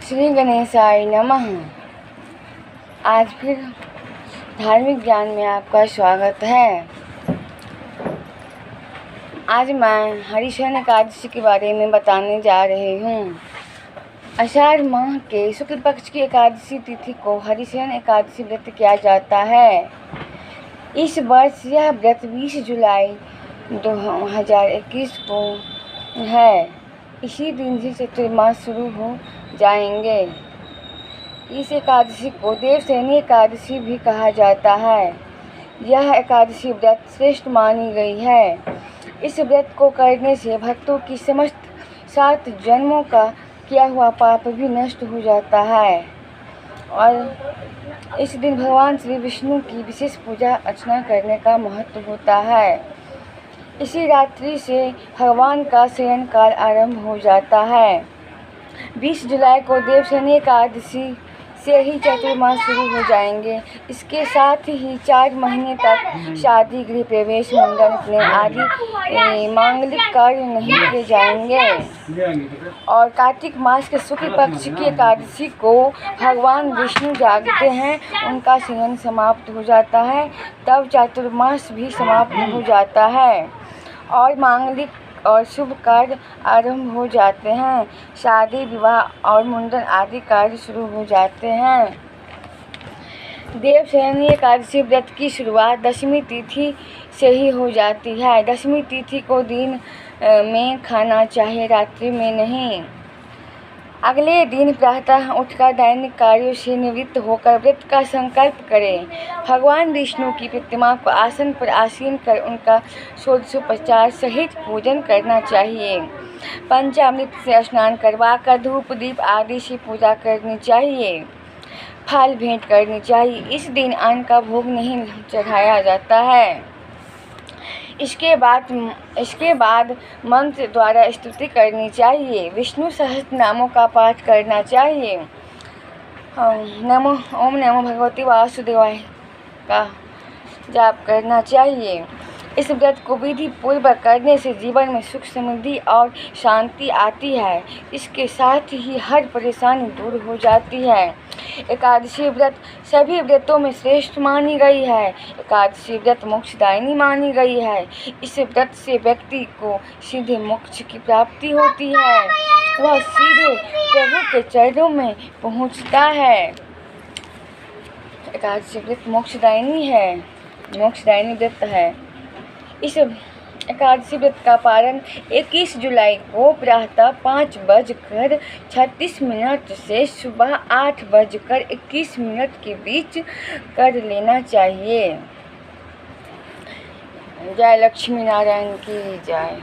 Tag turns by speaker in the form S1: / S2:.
S1: श्री गणेशाय नमः। आज फिर धार्मिक ज्ञान में आपका स्वागत है। आज मैं हरिशयन एकादशी के बारे में बताने जा रही हूँ। आषाढ़ माह के शुक्ल पक्ष की एकादशी तिथि को हरिशयन एकादशी व्रत किया जाता है। इस वर्ष यह व्रत 20 जुलाई 2021 को है। इसी दिन से चतुर्मास शुरू हो जाएंगे। इस एकादशी को देवशयनी एकादशी भी कहा जाता है। यह एकादशी व्रत श्रेष्ठ मानी गई है। इस व्रत को करने से भक्तों की समस्त 7 जन्मों का किया हुआ पाप भी नष्ट हो जाता है और इस दिन भगवान श्री विष्णु की विशेष पूजा अर्चना करने का महत्व होता है। इसी रात्रि से भगवान का शयन काल आरंभ हो जाता है। 20 जुलाई को देवशयनी एकादशी से ही चतुर्मास शुरू हो जाएंगे। इसके साथ ही 4 महीने तक शादी, गृह प्रवेश, मुंडन आदि मांगलिक कार्य नहीं किए जाएंगे। और कार्तिक मास के शुक्ल पक्ष की एकादशी को भगवान विष्णु जागते हैं, उनका शयन समाप्त हो जाता है, तब चातुर्मास भी समाप्त हो जाता है और मांगलिक और शुभ कार्य आरंभ हो जाते हैं। शादी, विवाह और मुंडन आदि कार्य शुरू हो जाते हैं। देवशयनी एकादशी व्रत की शुरुआत दशमी तिथि से ही हो जाती है। दशमी तिथि को दिन में खाना चाहिए, रात्रि में नहीं। अगले दिन प्रातः उठकर दैनिक कार्यों से निवृत्त होकर व्रत का संकल्प करें। भगवान विष्णु की प्रतिमा को आसन पर आसीन कर उनका षोडशोपचार सहित पूजन करना चाहिए। पंचामृत से स्नान करवाकर धूप दीप आदि से पूजा करनी चाहिए। फल भेंट करनी चाहिए। इस दिन अन्न का भोग नहीं चढ़ाया जाता है। इसके बाद मंत्र द्वारा स्तुति करनी चाहिए। विष्णु सहस्त्र नामों का पाठ करना चाहिए। ओम नमो भगवते वासुदेवाय का जाप करना चाहिए। इस व्रत को विधि पूर्वक करने से जीवन में सुख, समृद्धि और शांति आती है। इसके साथ ही हर परेशानी दूर हो जाती है। एकादशी व्रत सभी व्रतों में श्रेष्ठ मानी गई है। एकादशी व्रत मोक्षदायिनी मानी गई है। इस व्रत से व्यक्ति को सीधे मोक्ष की प्राप्ति होती है। वह सीधे प्रभु के चरणों में पहुंचता है। एकादशी व्रत मोक्षदायिनी है, मोक्षदायिनी व्रत है। इस एकादशी व्रत का पारण 21 जुलाई को प्रातः 5:36 से सुबह 8:21 के बीच कर लेना चाहिए। जय लक्ष्मी नारायण की जय।